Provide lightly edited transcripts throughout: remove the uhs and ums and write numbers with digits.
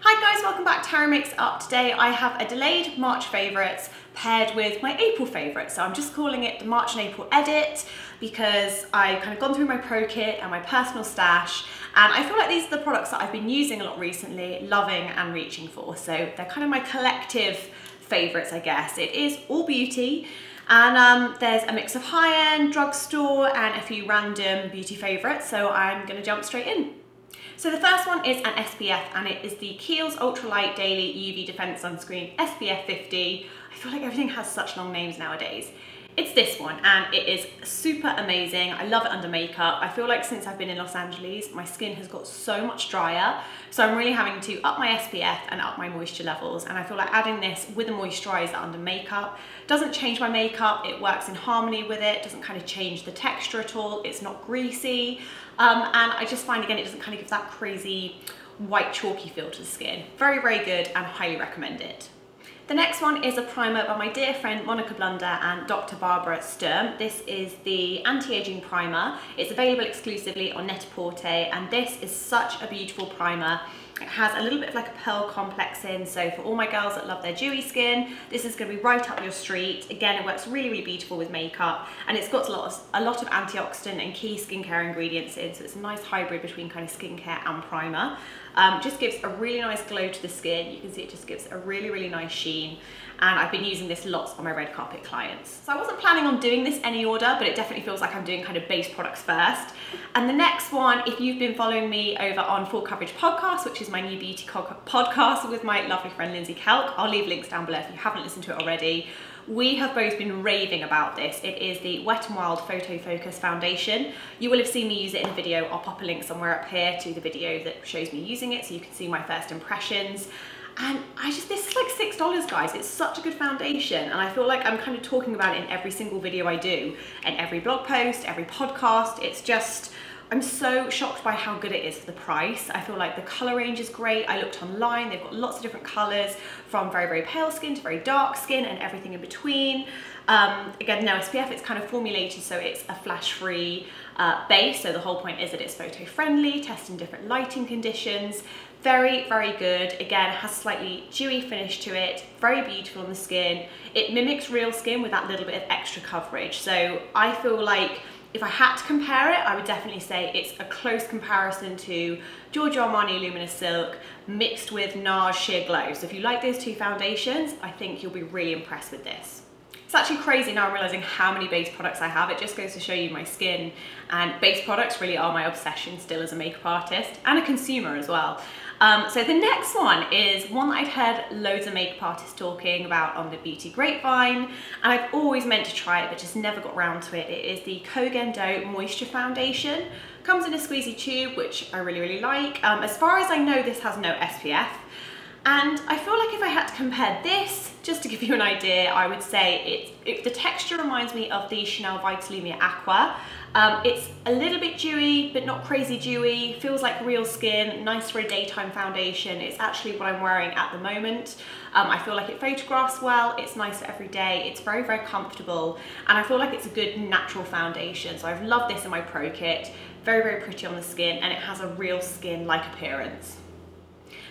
Hi guys, welcome back to Cara Makes Up. Today I have a delayed March favourites paired with my April favourites. So I'm just calling it the March and April edit because I've kind of gone through my pro kit and my personal stash, and I feel like these are the products that I've been using a lot recently, loving and reaching for. So they're kind of my collective favourites, I guess. It is all beauty, and there's a mix of high-end, drugstore and a few random beauty favourites. So I'm going to jump straight in. So the first one is an SPF, and it is the Kiehls Ultralight Daily UV Defense Sunscreen SPF 50. I feel like everything has such long names nowadays. It's this one, and it is super amazing. I love it under makeup. I feel like since I've been in Los Angeles, my skin has got so much drier. So I'm really having to up my SPF and up my moisture levels. And I feel like adding this with a moisturizer under makeup doesn't change my makeup. It works in harmony with it. Doesn't kind of change the texture at all. It's not greasy. And I just find, again, it doesn't kind of give that crazy white chalky feel to the skin. Very, very good, and highly recommend it. The next one is a primer by my dear friend Monika Blunder and Dr. Barbara Sturm. This is the anti-aging primer. It's available exclusively on Net-a-Porter, and this is such a beautiful primer. It has a little bit of like a pearl complex in, so for all my girls that love their dewy skin, this is going to be right up your street. Again, it works really, really beautiful with makeup, and it's got a lot of antioxidant and key skincare ingredients in, so it's a nice hybrid between kind of skincare and primer. Just gives a really nice glow to the skin. You can see it just gives a really, really nice sheen, and I've been using this lots on my red carpet clients. So I wasn't planning on doing this any order, but it definitely feels like I'm doing kind of base products first. And the next one, if you've been following me over on Full Coverage Podcast, which is my new beauty podcast with my lovely friend Lindsay Kelk, I'll leave links down below if you haven't listened to it already. We have both been raving about this. It is the Wet n Wild PhotoFocus foundation. You will have seen me use it in a video. I'll pop a link somewhere up here to the video that shows me using it so you can see my first impressions. And this is like $6, guys. It's such a good foundation, and I feel like I'm kind of talking about it in every single video I do, and every blog post, every podcast. It's just, I'm so shocked by how good it is for the price. I feel like the color range is great. I looked online, they've got lots of different colors, from very, very pale skin to very dark skin and everything in between. Again, no SPF, it's kind of formulated so it's a flash-free base. So the whole point is that it's photo-friendly, testing different lighting conditions. Very, very good. Again, it has slightly dewy finish to it, very beautiful on the skin. It mimics real skin with that little bit of extra coverage. So I feel like if I had to compare it, I would definitely say it's a close comparison to Giorgio Armani Luminous Silk mixed with NARS Sheer Glow. So if you like those two foundations, I think you'll be really impressed with this. It's actually crazy now I'm realizing how many base products I have. It just goes to show you my skin, and base products really are my obsession still as a makeup artist and a consumer as well. So the next one is one that I'd heard loads of makeup artists talking about on the Beauty Grapevine, and I've always meant to try it but just never got around to it. It is the Kogen Do Moisture Foundation. Comes in a squeezy tube, which I really, really like. As far as I know, this has no SPF. And I feel like if I had to compare this, just to give you an idea, I would say the texture reminds me of the Chanel Vitalumia Aqua. It's a little bit dewy, but not crazy dewy. Feels like real skin, nice for a daytime foundation. It's actually what I'm wearing at the moment. I feel like it photographs well, it's nice for every day, it's very, very comfortable, and I feel like it's a good natural foundation. So I've loved this in my pro kit. Very, very pretty on the skin, and it has a real skin-like appearance.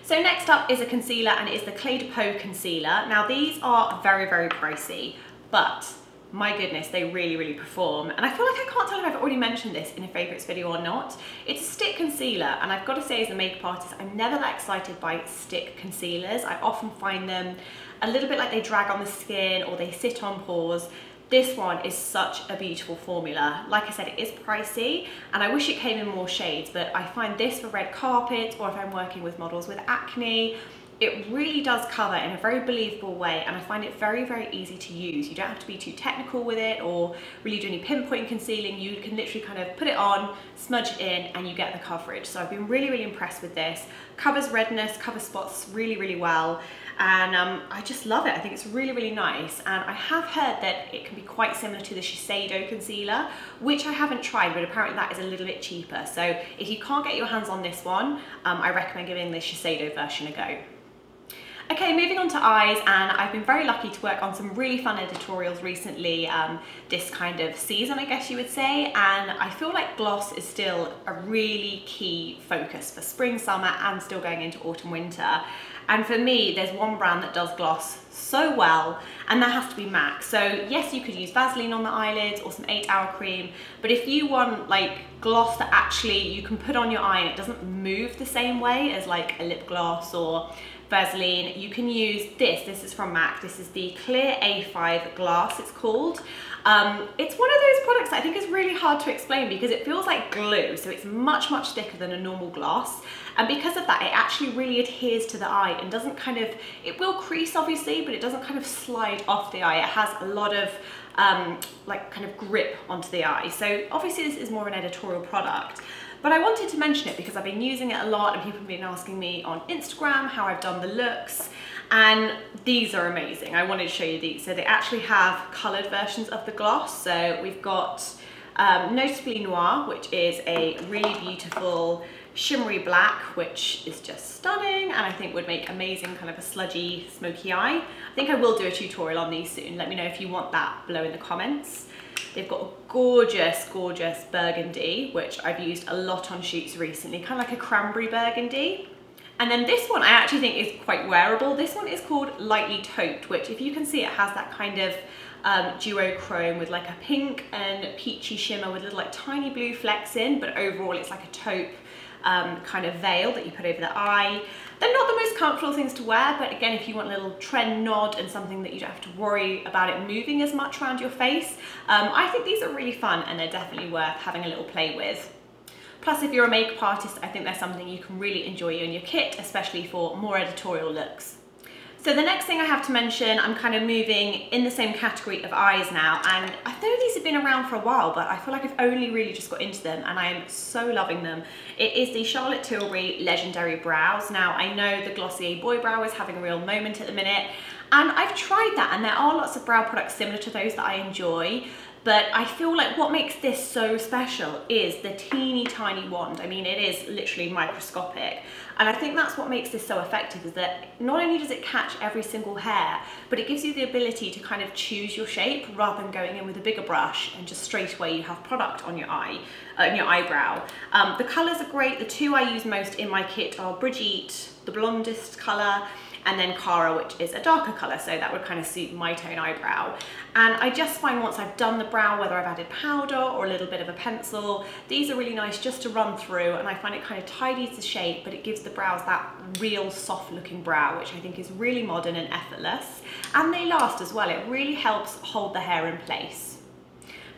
So next up is a concealer, and it is the Cle De Peau Concealer. Now these are very, very pricey, but my goodness, they really, really perform. And I feel like I can't tell if I've already mentioned this in a favourites video or not. It's a stick concealer, and I've got to say as a makeup artist, I'm never that excited by stick concealers. I often find them a little bit like they drag on the skin or they sit on pores. This one is such a beautiful formula. Like I said, it is pricey, and I wish it came in more shades, but I find this for red carpet, or if I'm working with models with acne, it really does cover in a very believable way, and I find it very, very easy to use. You don't have to be too technical with it or really do any pinpoint concealing. You can literally kind of put it on, smudge it in, and you get the coverage. So I've been really, really impressed with this. Covers redness, covers spots really, really well, and I just love it. I think it's really, really nice, and I have heard that it can be quite similar to the Shiseido concealer, which I haven't tried, but apparently that is a little bit cheaper. So if you can't get your hands on this one, I recommend giving the Shiseido version a go. Okay, moving on to eyes, and I've been very lucky to work on some really fun editorials recently, this kind of season, I guess you would say, and I feel like gloss is still a really key focus for spring, summer, and still going into autumn, winter. And for me, there's one brand that does gloss so well, and that has to be MAC. So yes, you could use Vaseline on the eyelids or some 8-hour cream, but if you want like gloss that actually you can put on your eye and it doesn't move the same way as like a lip gloss or Vaseline, you can use this. This is from MAC. This is the Clear A5 Glass, it's called. It's one of those products that I think is really hard to explain because it feels like glue, so it's much, much thicker than a normal gloss. And because of that, it actually really adheres to the eye and doesn't kind of, it will crease obviously, but it doesn't kind of slide off the eye. It has a lot of like kind of grip onto the eye. So obviously this is more an editorial product. But I wanted to mention it because I've been using it a lot and people have been asking me on Instagram how I've done the looks, and these are amazing. I wanted to show you these. So they actually have coloured versions of the gloss. So we've got Noticeably Noir, which is a really beautiful shimmery black, which is just stunning and I think would make amazing kind of a sludgy, smoky eye. I think I will do a tutorial on these soon. Let me know if you want that below in the comments. They've got a gorgeous, gorgeous burgundy, which I've used a lot on shoots recently, kind of like a cranberry burgundy. And then this one I actually think is quite wearable. This one is called Lightly Tauped, which if you can see, it has that kind of duochrome with like a pink and peachy shimmer with little like tiny blue flecks in, but overall it's like a taupe kind of veil that you put over the eye. They're not the most comfortable things to wear, but again, if you want a little trend nod and something that you don't have to worry about it moving as much around your face, I think these are really fun and they're definitely worth having a little play with. Plus, if you're a makeup artist, I think they're something you can really enjoy in your kit, especially for more editorial looks. So the next thing I have to mention, I'm kind of moving in the same category of eyes now, and I know these have been around for a while, but I feel like I've only really just got into them and I am so loving them. It is the Charlotte Tilbury Legendary Brows. Now I know the Glossier Boy Brow is having a real moment at the minute, and I've tried that and there are lots of brow products similar to those that I enjoy. But I feel like what makes this so special is the teeny tiny wand. I mean, it is literally microscopic. And I think that's what makes this so effective, is that not only does it catch every single hair, but it gives you the ability to kind of choose your shape rather than going in with a bigger brush and just straight away you have product on your eye, in your eyebrow. The colours are great. The two I use most in my kit are Brigitte, the blondest colour, and then Cara, which is a darker colour, so that would kind of suit my tone eyebrow. And I just find once I've done the brow, whether I've added powder or a little bit of a pencil, these are really nice just to run through, and I find it kind of tidies the shape, but it gives the brows that real soft looking brow, which I think is really modern and effortless. And they last as well. It really helps hold the hair in place.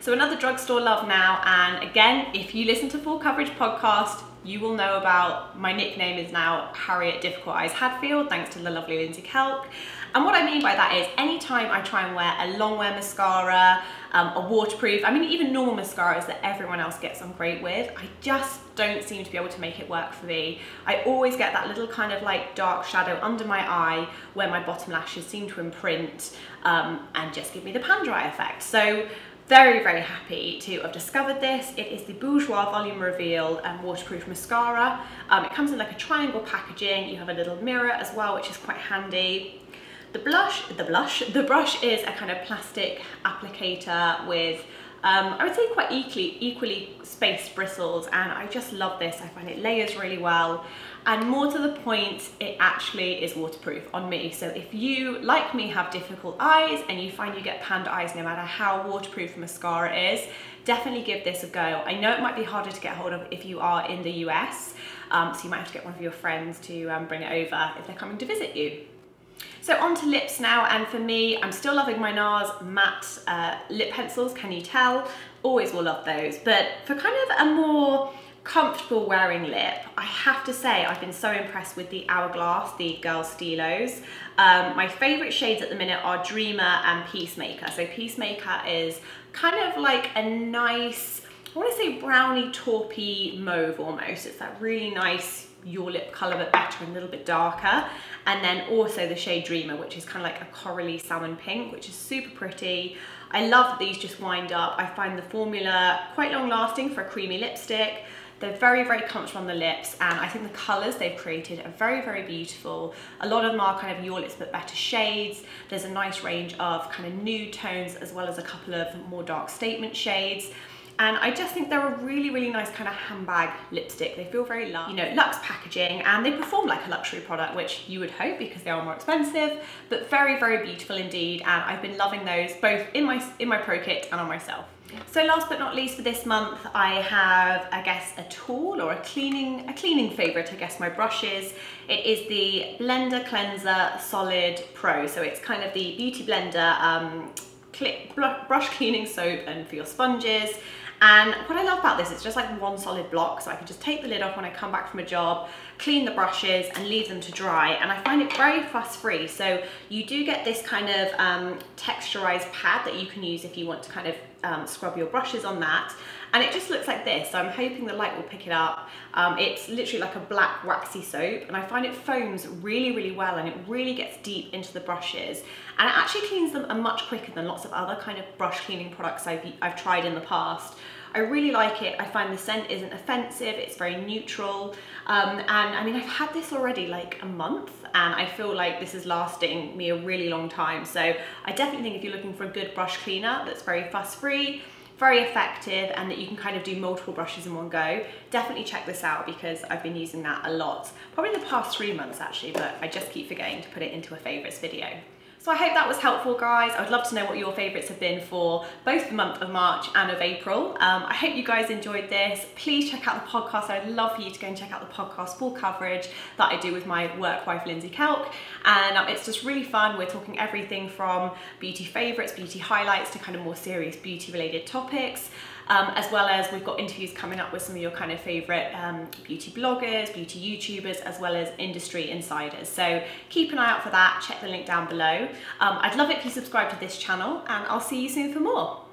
So another drugstore love now, and again, if you listen to Full Coverage podcast, you will know about my nickname is now Harriet Difficult Eyes Hadfield, thanks to the lovely Lindsay Kelk. And what I mean by that is anytime I try and wear a long wear mascara, a waterproof, I mean even normal mascaras that everyone else gets on great with, I just don't seem to be able to make it work for me. I always get that little kind of like dark shadow under my eye where my bottom lashes seem to imprint and just give me the pan dry effect. So very, very happy to have discovered this. It is the Bourjois Volume Reveal waterproof mascara. It comes in like a triangle packaging. You have a little mirror as well, which is quite handy. The brush is a kind of plastic applicator with I would say quite equally spaced bristles, and I just love this. I find it layers really well, and more to the point, it actually is waterproof on me. So if you, like me, have difficult eyes and you find you get panda eyes no matter how waterproof mascara is, definitely give this a go. I know it might be harder to get hold of if you are in the US, so you might have to get one of your friends to bring it over if they're coming to visit you. So on to lips now, and for me, I'm still loving my NARS matte lip pencils, can you tell? Always will love those, but for kind of a more comfortable wearing lip, I have to say I've been so impressed with the Hourglass, the Girl Stylos. My favourite shades at the minute are Dreamer and Peacemaker. So Peacemaker is kind of like a nice, I want to say brownie taupey mauve almost. It's that really nice your lip colour but better and a little bit darker, and then also the shade Dreamer, which is kind of like a corally salmon pink, which is super pretty. I love that these just wind up. I find the formula quite long lasting for a creamy lipstick. They're very, very comfortable on the lips, and I think the colours they've created are very, very beautiful. A lot of them are kind of your lips but better shades. There's a nice range of kind of nude tones as well as a couple of more dark statement shades. And I just think they're a really, really nice kind of handbag lipstick. They feel very luxe, you know, luxe packaging, and they perform like a luxury product, which you would hope because they are more expensive, but very, very beautiful indeed. And I've been loving those both in my pro kit and on myself. So last but not least for this month, I have, I guess, a tool or a cleaning favorite, I guess, my brushes. It is the Blender Cleanser Solid Pro. So it's kind of the Beauty Blender brush cleaning soap and for your sponges. And what I love about this, it's just like one solid block, so I can just take the lid off when I come back from a job, clean the brushes and leave them to dry. And I find it very fuss free. So you do get this kind of texturized pad that you can use if you want to kind of scrub your brushes on that. And it just looks like this, so I'm hoping the light will pick it up. It's literally like a black waxy soap, and I find it foams really, really well, and it really gets deep into the brushes. And it actually cleans them much quicker than lots of other kind of brush cleaning products I've tried in the past. I really like it. I find the scent isn't offensive, it's very neutral. And I mean, I've had this already like a month, and I feel like this is lasting me a really long time. So I definitely think if you're looking for a good brush cleaner that's very fuss-free, very effective, and that you can kind of do multiple brushes in one go, definitely check this out because I've been using that a lot. Probably the past 3 months actually, but I just keep forgetting to put it into a favourites video. So I hope that was helpful, guys. I would love to know what your favourites have been for both the month of March and of April. I hope you guys enjoyed this. Please check out the podcast. I'd love for you to go and check out the podcast full coverage that I do with my work wife, Lindsay Kelk. And it's just really fun. We're talking everything from beauty favourites, beauty highlights, to kind of more serious beauty related topics. As well as we've got interviews coming up with some of your kind of favourite beauty bloggers, beauty YouTubers, as well as industry insiders. So keep an eye out for that, check the link down below. I'd love it if you subscribe to this channel, and I'll see you soon for more.